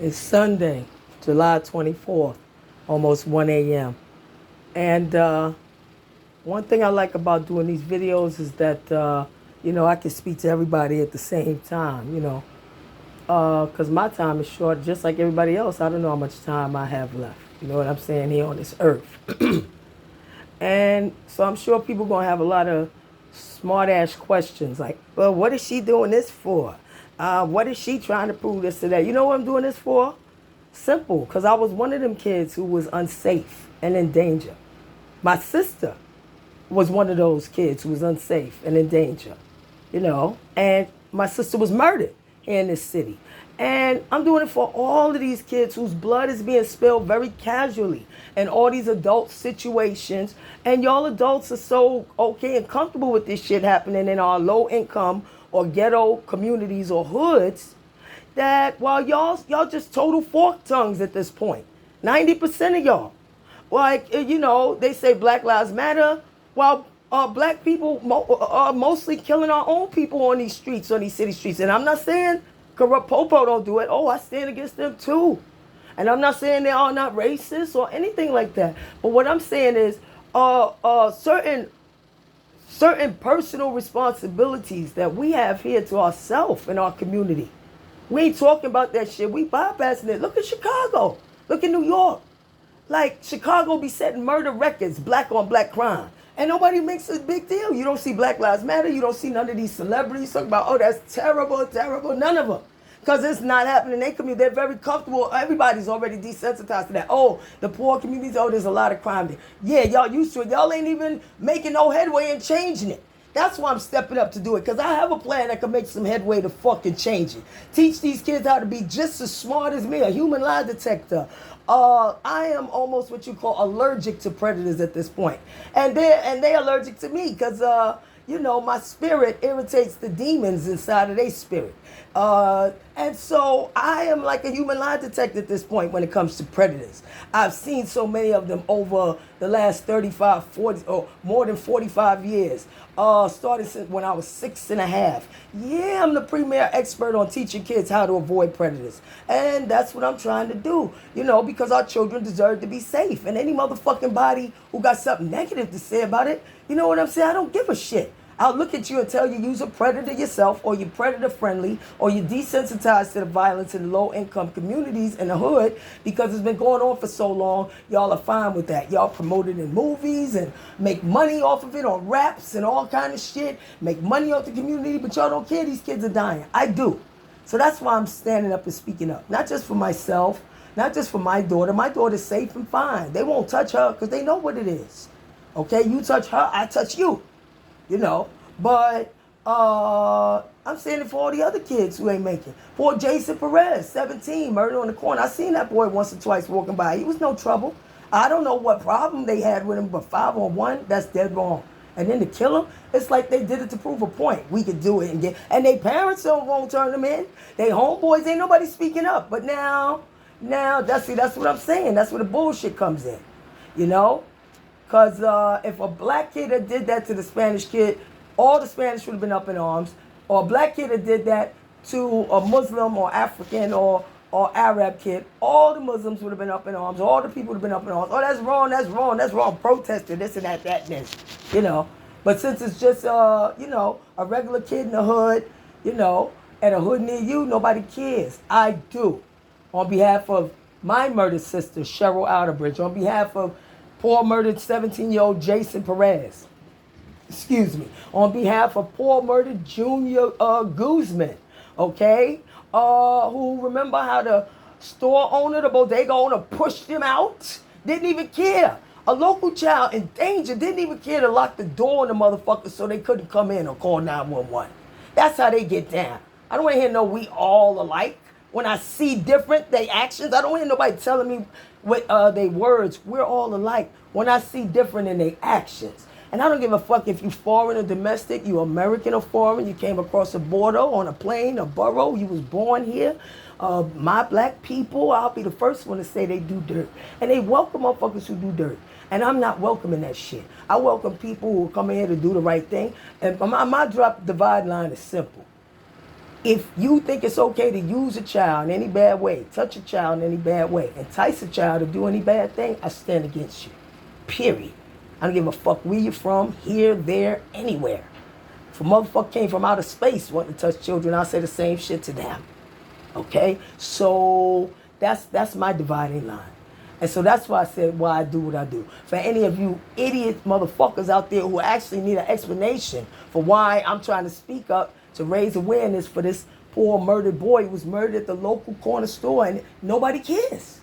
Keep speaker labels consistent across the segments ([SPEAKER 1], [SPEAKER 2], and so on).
[SPEAKER 1] It's Sunday, July 24th, almost 1 a.m. And one thing I like about doing these videos is that, I can speak to everybody at the same time, because my time is short, just like everybody else. I don't know how much time I have left, you know what I'm saying, here on this earth. And so I'm sure people going to have a lot of smart ass questions like, well, what is she doing this for? What is she trying to prove this to that? You know what I'm doing this for? Simple, because I was one of them kids who was unsafe and in danger. My sister was one of those kids who was unsafe and in danger, and my sister was murdered here in this city. And I'm doing it for all of these kids whose blood is being spilled very casually in all these adult situations. And y'all adults are so okay and comfortable with this shit happening in our low income or ghetto communities or hoods that while y'all just total fork tongues at this point. 90% of y'all. Like, they say Black Lives Matter, while black people are mostly killing our own people on these streets, on these city streets. And I'm not saying corrupt popo don't do it. Oh, I stand against them too. And I'm not saying they are not racist or anything like that. But what I'm saying is certain personal responsibilities that we have here to ourselves in our community. We ain't talking about that shit. We bypassing it. Look at Chicago. Look at New York. Like, Chicago be setting murder records, black on black crime. And nobody makes a big deal. You don't see Black Lives Matter. You don't see none of these celebrities talking about, oh, that's terrible, terrible. None of them. Because it's not happening in their community. They're very comfortable. Everybody's already desensitized to that. Oh, the poor communities, oh, there's a lot of crime there. Yeah, y'all used to it. Y'all ain't even making no headway in changing it. That's why I'm stepping up to do it, because I have a plan that can make some headway to fucking change it. Teach these kids how to be just as smart as me, a human lie detector. I am almost what you call allergic to predators at this point. And they're allergic to me because, my spirit irritates the demons inside of their spirit. And so I am like a human lie detector at this point when it comes to predators. I've seen so many of them over the last 35, 40, or more than 45 years. Started since when I was 6.5. Yeah, I'm the premier expert on teaching kids how to avoid predators. And that's what I'm trying to do, because our children deserve to be safe. And any motherfucking body who got something negative to say about it, you know what I'm saying? I don't give a shit. I'll look at you and tell you you're a predator yourself, or you're predator friendly, or you're desensitized to the violence in low income communities in the hood because it's been going on for so long. Y'all are fine with that. Y'all promote it in movies and make money off of it on raps and all kind of shit. Make money off the community, but y'all don't care these kids are dying. I do. So that's why I'm standing up and speaking up. Not just for myself, not just for my daughter. My daughter's safe and fine. They won't touch her because they know what it is. Okay, you touch her, I touch you. But I'm saying it for all the other kids who ain't making. Poor Jason Perez, 17, murder on the corner. I seen that boy once or twice walking by. He was no trouble. I don't know what problem they had with him, but 5-on-1, that's dead wrong. And then to kill him, it's like they did it to prove a point. We could do it and their parents won't turn them in. They homeboys, ain't nobody speaking up. But now that's what I'm saying. That's where the bullshit comes in, Because if a black kid had did that to the Spanish kid, all the Spanish would have been up in arms. Or a black kid that did that to a Muslim or African or Arab kid, all the Muslims would have been up in arms. All the people would have been up in arms. Oh, that's wrong, that's wrong, that's wrong. Protesting, this and that and this, But since it's just, a regular kid in the hood, at a hood near you, nobody cares. I do. On behalf of my murdered sister, Cheryl Outerbridge. On behalf of poor murdered 17-year-old Jason Perez. Excuse me. On behalf of poor murdered Junior Guzman. Okay? Who remember how the store owner, the bodega owner pushed him out? Didn't even care. A local child in danger didn't even care to lock the door on the motherfucker so they couldn't come in or call 911. That's how they get down. I don't want to hear no we all alike. When I see different, they actions, I don't hear nobody telling me what they words. We're all alike. When I see different in their actions. And I don't give a fuck if you foreign or domestic, you American or foreign, you came across a border on a plane, a borough, you was born here. My black people, I'll be the first one to say they do dirt. And they welcome motherfuckers who do dirt. And I'm not welcoming that shit. I welcome people who come in here to do the right thing. And my divide line is simple. If you think it's okay to use a child in any bad way, touch a child in any bad way, entice a child to do any bad thing, I stand against you. Period. I don't give a fuck where you're from, here, there, anywhere. If a motherfucker came from outer space wanting to touch children, I'll say the same shit to them. Okay? So that's my dividing line. And so that's why I said why I do what I do. For any of you idiot motherfuckers out there who actually need an explanation for why I'm trying to speak up to raise awareness for this poor murdered boy who was murdered at the local corner store, and nobody cares.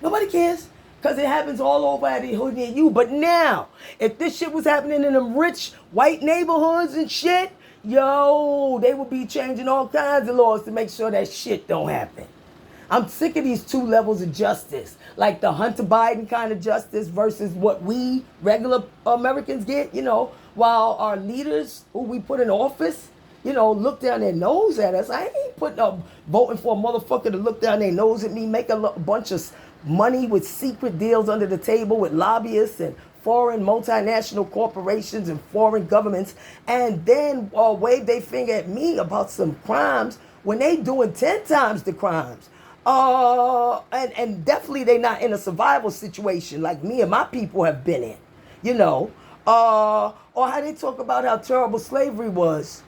[SPEAKER 1] Nobody cares. Because it happens all over at the hood near you. But now, if this shit was happening in them rich white neighborhoods and shit, yo, they would be changing all kinds of laws to make sure that shit don't happen. I'm sick of these two levels of justice, like the Hunter Biden kind of justice versus what we regular Americans get, while our leaders who we put in office, look down their nose at us. I ain't voting for a motherfucker to look down their nose at me, make a bunch of money with secret deals under the table with lobbyists and foreign multinational corporations and foreign governments, and then wave their finger at me about some crimes when they doing 10 times the crimes. And definitely they not in a survival situation like me and my people have been in, or how they talk about how terrible slavery was.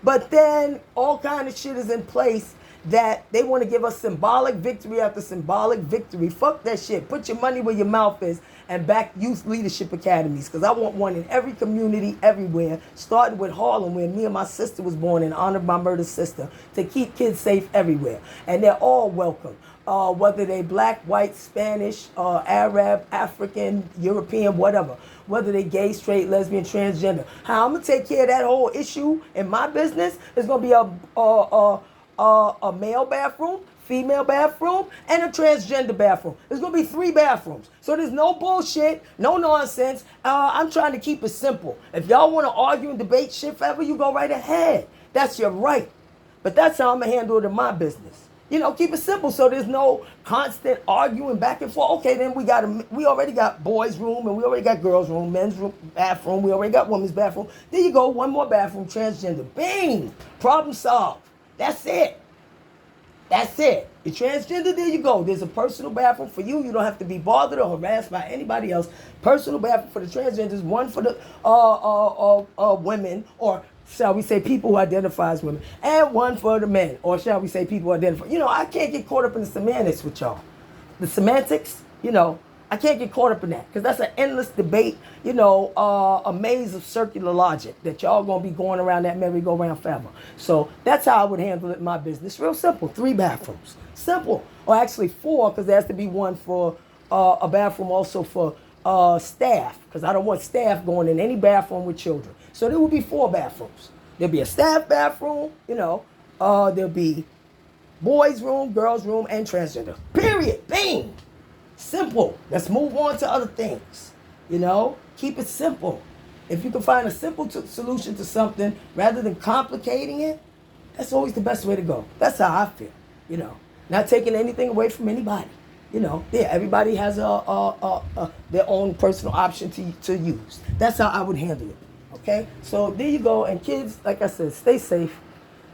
[SPEAKER 1] But then all kind of shit is in place that they want to give us symbolic victory after symbolic victory. Fuck that shit. Put your money where your mouth is and back youth leadership academies, because I want one in every community, everywhere, starting with Harlem, where me and my sister was born in honor of my murdered sister, to keep kids safe everywhere. And they're all welcome, whether they black, white, Spanish, Arab, African, European, whatever. Whether they gay, straight, lesbian, transgender. How I'm going to take care of that whole issue in my business is going to be a male bathroom, female bathroom, and a transgender bathroom. There's going to be 3 bathrooms. So there's no bullshit, no nonsense. I'm trying to keep it simple. If y'all want to argue and debate shit forever, you go right ahead. That's your right. But that's how I'm going to handle it in my business. Keep it simple so there's no constant arguing back and forth. Okay, then we already got boys' room, and we already got girls' room, men's room, bathroom. We already got women's bathroom. There you go, one more bathroom, transgender. Bing! Problem solved. That's it. That's it. You're transgender, there you go. There's a personal bathroom for you. You don't have to be bothered or harassed by anybody else. Personal bathroom for the transgenders, one for the women, or shall we say people who identify as women, and one for the men, or shall we say people who identify. I can't get caught up in the semantics with y'all. The semantics, I can't get caught up in that, because that's an endless debate, a maze of circular logic that y'all gonna be going around that merry-go-round forever. So that's how I would handle it in my business. Real simple, 3 bathrooms. Simple. Or actually 4, because there has to be one for a bathroom also for staff, because I don't want staff going in any bathroom with children. So there will be 4 bathrooms. There'll be a staff bathroom, there'll be boys' room, girls' room, and transgender. Period. Bing. Simple. Let's move on to other things. Keep it simple. If you can find a simple solution to something rather than complicating it, that's always the best way to go. That's how I feel. Not taking anything away from anybody. Everybody has their own personal option to use. That's how I would handle it. Okay? So there you go. And kids, like I said, stay safe.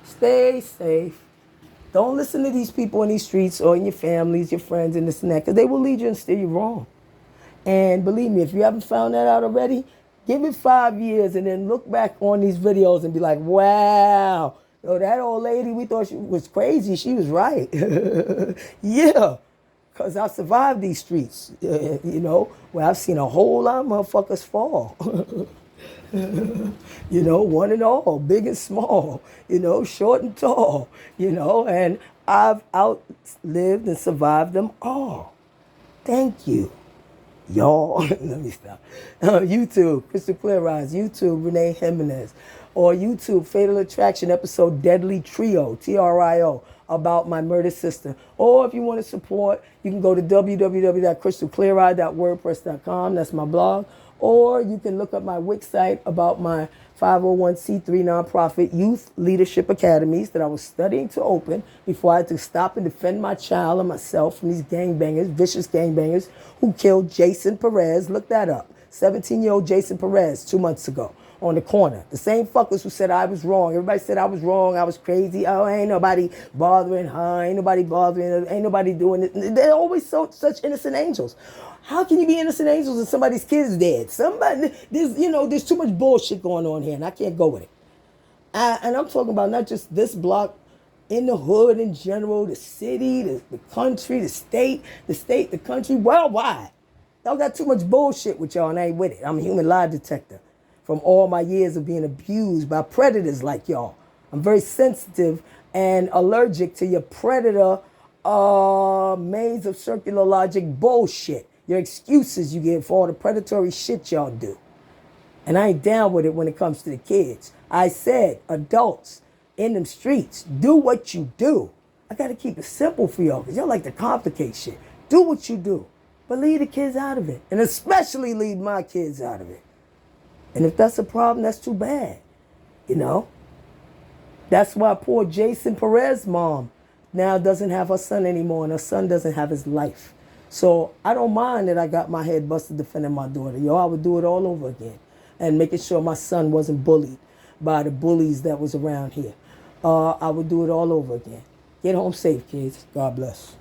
[SPEAKER 1] Stay safe. Don't listen to these people in these streets or in your families, your friends, and this and that, because they will lead you and steer you wrong. And believe me, if you haven't found that out already, give it 5 years and then look back on these videos and be like, wow, that old lady, we thought she was crazy. She was right. Yeah, because I survived these streets, where I've seen a whole lot of motherfuckers fall. One and all, big and small, short and tall, and I've outlived and survived them all. Thank you, y'all. Let me stop. YouTube, Crystal Clear Eyes, YouTube, Renee Jimenez, or YouTube, Fatal Attraction episode Deadly Trio, TRIO, about my murdered sister. Or if you want to support, you can go to www.crystalcleareye.wordpress.com. That's my blog. Or you can look up my Wix site about my 501c3 nonprofit Youth Leadership Academies that I was studying to open before I had to stop and defend my child and myself from these gangbangers, vicious gangbangers who killed Jason Perez. Look that up. 17-year-old Jason Perez 2 months ago. on the corner. The same fuckers who said I was wrong. Everybody said I was wrong, I was crazy. Oh, ain't nobody bothering her, ain't nobody bothering her, ain't nobody doing it. They're always such innocent angels. How can you be innocent angels if somebody's kid's dead? There's too much bullshit going on here, and I can't go with it. And I'm talking about not just this block, in the hood in general, the city, the country, the country, worldwide. Y'all got too much bullshit with y'all, and I ain't with it. I'm a human lie detector from all my years of being abused by predators like y'all. I'm very sensitive and allergic to your predator maze of circular logic bullshit. Your excuses you give for all the predatory shit y'all do. And I ain't down with it when it comes to the kids. I said, adults in them streets, do what you do. I got to keep it simple for y'all because y'all like to complicate shit. Do what you do. But leave the kids out of it. And especially leave my kids out of it. And if that's a problem, that's too bad. You know? That's why poor Jason Perez's mom now doesn't have her son anymore, and her son doesn't have his life. So I don't mind that I got my head busted defending my daughter. Yo, I would do it all over again. And making sure my son wasn't bullied by the bullies that was around here. I would do it all over again. Get home safe, kids. God bless.